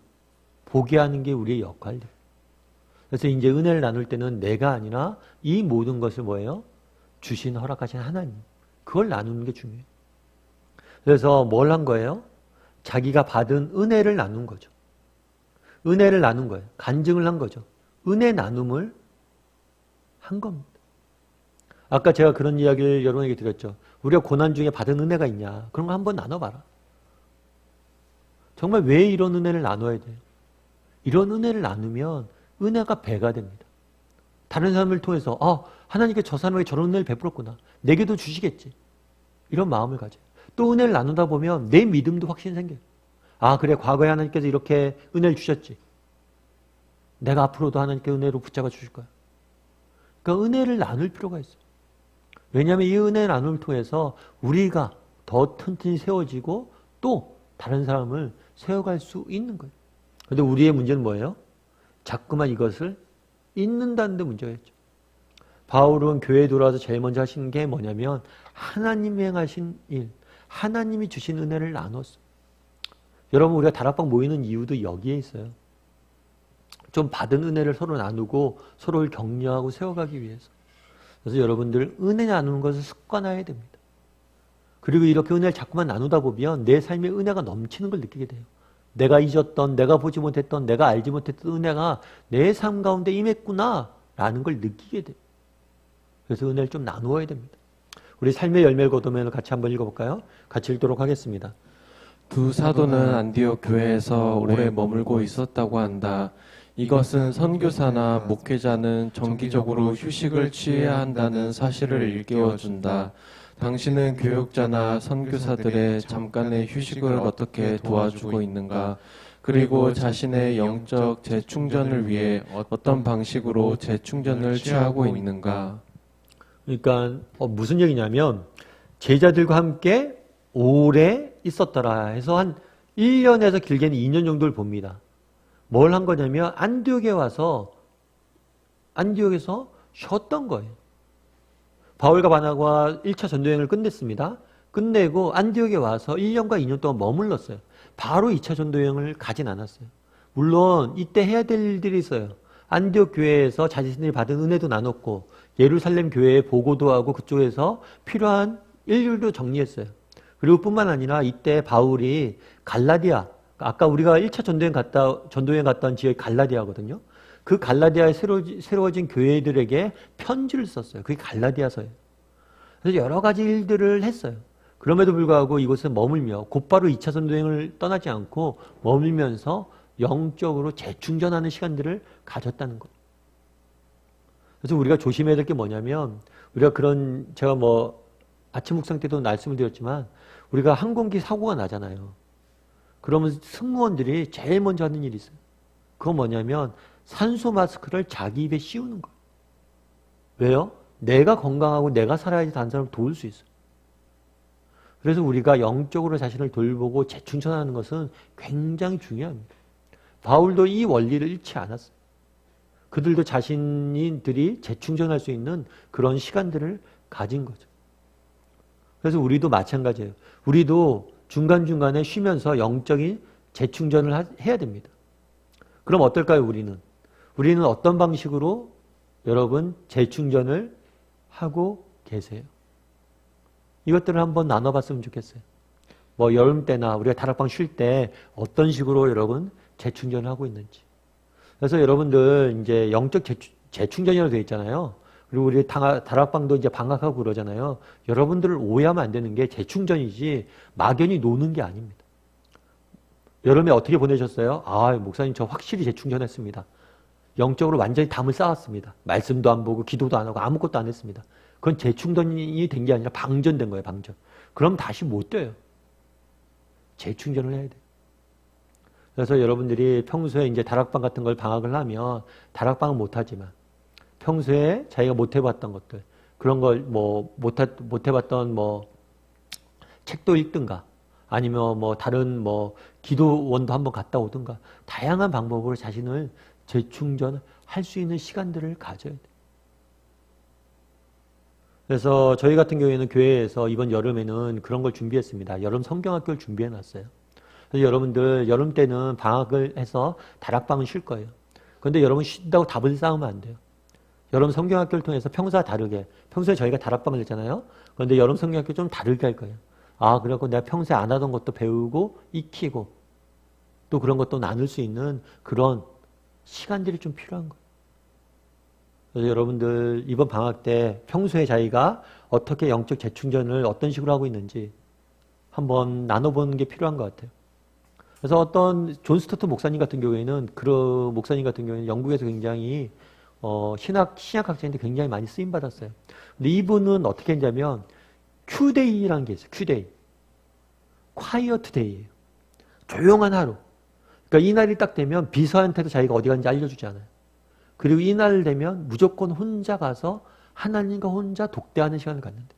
보게 하는 게 우리의 역할이에요. 그래서 이제 은혜를 나눌 때는 내가 아니라 이 모든 것을 뭐예요? 주신 허락하신 하나님. 그걸 나누는 게 중요해요. 그래서 뭘 한 거예요? 자기가 받은 은혜를 나눈 거죠. 은혜를 나눈 거예요. 간증을 한 거죠. 은혜 나눔을 한 겁니다. 아까 제가 그런 이야기를 여러분에게 드렸죠. 우리가 고난 중에 받은 은혜가 있냐? 그런 거 한번 나눠봐라. 정말 왜 이런 은혜를 나눠야 돼요? 이런 은혜를 나누면 은혜가 배가 됩니다. 다른 사람을 통해서 하나님께 저 사람에게 저런 은혜를 베풀었구나. 내게도 주시겠지. 이런 마음을 가져요. 또 은혜를 나누다 보면 내 믿음도 확신이 생겨요. 그래 과거에 하나님께서 이렇게 은혜를 주셨지. 내가 앞으로도 하나님께 은혜로 붙잡아 주실 거야. 그러니까 은혜를 나눌 필요가 있어요. 왜냐하면 이 은혜 나눔을 통해서 우리가 더 튼튼히 세워지고 또 다른 사람을 세워갈 수 있는 거예요. 그런데 우리의 문제는 뭐예요? 자꾸만 이것을 잊는다는 데 문제가 있죠. 바울은 교회에 돌아와서 제일 먼저 하시는 게 뭐냐면 하나님이 행하신 일, 하나님이 주신 은혜를 나눴어요. 여러분 우리가 다락방 모이는 이유도 여기에 있어요. 좀 받은 은혜를 서로 나누고 서로를 격려하고 세워가기 위해서. 그래서 여러분들 은혜 나누는 것을 습관화해야 됩니다. 그리고 이렇게 은혜를 자꾸만 나누다 보면 내 삶에 은혜가 넘치는 걸 느끼게 돼요. 내가 잊었던, 내가 보지 못했던, 내가 알지 못했던 은혜가 내 삶 가운데 임했구나 라는 걸 느끼게 돼요. 그래서 은혜를 좀 나누어야 됩니다. 우리 삶의 열매를 거두면 같이 한번 읽어볼까요? 같이 읽도록 하겠습니다. 두 사도는 안디옥 교회에서 오래 머물고 있었다고 한다. 이것은 선교사나 목회자는 정기적으로 휴식을 취해야 한다는 사실을 일깨워준다. 당신은 교육자나 선교사들의 잠깐의 휴식을 어떻게 도와주고 있는가? 그리고 자신의 영적 재충전을 위해 어떤 방식으로 재충전을 취하고 있는가? 그러니까 무슨 얘기냐면 제자들과 함께 오래 있었더라 해서 한 1년에서 길게는 2년 정도를 봅니다. 뭘 한 거냐면 안디옥에 와서 안디옥에서 쉬었던 거예요. 바울과 바나바가 1차 전도여행을 끝냈습니다. 끝내고 안디옥에 와서 1년과 2년 동안 머물렀어요. 바로 2차 전도여행을 가진 않았어요. 물론 이때 해야 될 일들이 있어요. 안디옥 교회에서 자신들이 받은 은혜도 나눴고 예루살렘 교회에 보고도 하고 그쪽에서 필요한 일들도 정리했어요. 그리고 뿐만 아니라 이때 바울이 갈라디아, 아까 우리가 1차 전도여행 갔다 온 지역이 갈라디아거든요. 그 갈라디아에 새로워진 교회들에게 편지를 썼어요. 그게 갈라디아서예요. 그래서 여러 가지 일들을 했어요. 그럼에도 불구하고 이곳에 머물며 곧바로 2차 전도여행을 떠나지 않고 머물면서 영적으로 재충전하는 시간들을 가졌다는 거예요. 그래서 우리가 조심해야 될 게 뭐냐면 우리가 제가 아침 묵상 때도 말씀을 드렸지만 우리가 항공기 사고가 나잖아요. 그러면 승무원들이 제일 먼저 하는 일이 있어요. 그건 뭐냐면 산소 마스크를 자기 입에 씌우는 거예요. 왜요? 내가 건강하고 내가 살아야지 다른 사람을 도울 수 있어요. 그래서 우리가 영적으로 자신을 돌보고 재충전하는 것은 굉장히 중요합니다. 바울도 이 원리를 잃지 않았어요. 그들도 자신들이 재충전할 수 있는 그런 시간들을 가진 거죠. 그래서 우리도 마찬가지예요. 우리도 중간중간에 쉬면서 영적인 재충전을 해야 됩니다. 그럼 어떨까요, 우리는? 우리는 어떤 방식으로 여러분 재충전을 하고 계세요? 이것들을 한번 나눠봤으면 좋겠어요. 여름 때나 우리가 다락방 쉴 때 어떤 식으로 여러분 재충전을 하고 있는지. 그래서 여러분들 이제 영적 재충전이라고 되어 있잖아요. 그리고 우리 다락방도 이제 방학하고 그러잖아요. 여러분들을 오해하면 안 되는 게 재충전이지 막연히 노는 게 아닙니다. 여름에 어떻게 보내셨어요? 목사님 저 확실히 재충전했습니다. 영적으로 완전히 담을 쌓았습니다. 말씀도 안 보고 기도도 안 하고 아무것도 안 했습니다. 그건 재충전이 된 게 아니라 방전된 거예요, 방전. 그럼 다시 못 돼요. 재충전을 해야 돼요. 그래서 여러분들이 평소에 이제 다락방 같은 걸 방학을 하면 다락방은 못 하지만 평소에 자기가 못 해봤던 것들, 그런 걸 못 해봤던 책도 읽든가 아니면 다른 기도원도 한번 갔다 오든가 다양한 방법으로 자신을 재충전할 수 있는 시간들을 가져야 돼요. 그래서 저희 같은 경우에는 교회에서 이번 여름에는 그런 걸 준비했습니다. 여름 성경학교를 준비해 놨어요. 그래서 여러분들 여름 때는 방학을 해서 다락방은 쉴 거예요. 그런데 여러분 쉰다고 답을 쌓으면 안 돼요. 여름 성경학교를 통해서 평소와 다르게, 평소에 저희가 다락방을 했잖아요. 그런데 여름 성경학교 좀 다르게 할 거예요. 아, 그래갖고 내가 평소에 안 하던 것도 배우고 익히고 또 그런 것도 나눌 수 있는 그런 시간들이 좀 필요한 거예요. 그래서 여러분들 이번 방학 때 평소에 자기가 어떻게 영적 재충전을 어떤 식으로 하고 있는지 한번 나눠보는 게 필요한 것 같아요. 그래서 어떤 존 스토트 목사님 같은 경우에는 영국에서 굉장히 신약학자인데 굉장히 많이 쓰임 받았어요. 근데 이분은 어떻게 했냐면 큐데이라는 게 있어요. 큐데이. 콰이어트 데이예요. 조용한 하루. 그러니까 이 날이 딱 되면 비서한테도 자기가 어디 갔는지 알려주지 않아요. 그리고 이 날 되면 무조건 혼자 가서 하나님과 혼자 독대하는 시간을 갖는데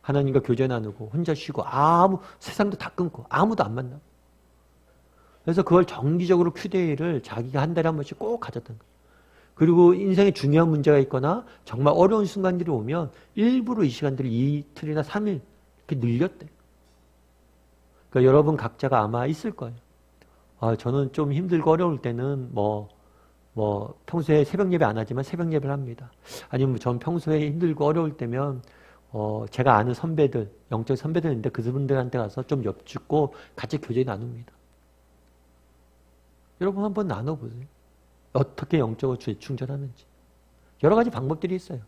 하나님과 교제 나누고 혼자 쉬고 세상도 다 끊고 아무도 안 만나고 그래서 그걸 정기적으로 큐데이를 자기가 한 달에 한 번씩 꼭 가졌던 거예요. 그리고 인생에 중요한 문제가 있거나 정말 어려운 순간들이 오면 일부러 이 시간들을 이틀이나 3일 이렇게 늘렸대요. 그러니까 여러분 각자가 아마 있을 거예요. 저는 좀 힘들고 어려울 때는 평소에 새벽 예배 안 하지만 새벽 예배를 합니다. 아니면 전 평소에 힘들고 어려울 때면 제가 아는 선배들, 영적 선배들인데 그분들한테 가서 좀 엿듣고 같이 교제 나눕니다. 여러분 한번 나눠보세요. 어떻게 영적으로 재충전하는지. 여러 가지 방법들이 있어요.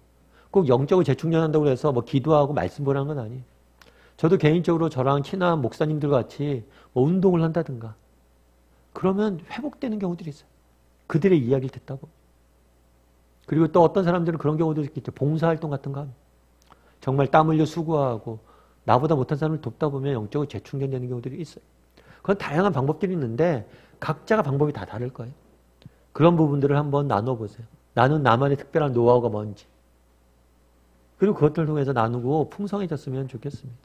꼭 영적으로 재충전한다고 해서 기도하고 말씀 보라는 건 아니에요. 저도 개인적으로 저랑 친한 목사님들 같이 운동을 한다든가 그러면 회복되는 경우들이 있어요. 그들의 이야기를 듣다고. 그리고 또 어떤 사람들은 그런 경우도 있겠죠. 봉사활동 같은 거 하면. 정말 땀 흘려 수고하고 나보다 못한 사람을 돕다 보면 영적으로 재충전되는 경우들이 있어요. 그건 다양한 방법들이 있는데 각자가 방법이 다 다를 거예요. 그런 부분들을 한번 나눠보세요. 나는 나만의 특별한 노하우가 뭔지. 그리고 그것들을 통해서 나누고 풍성해졌으면 좋겠습니다.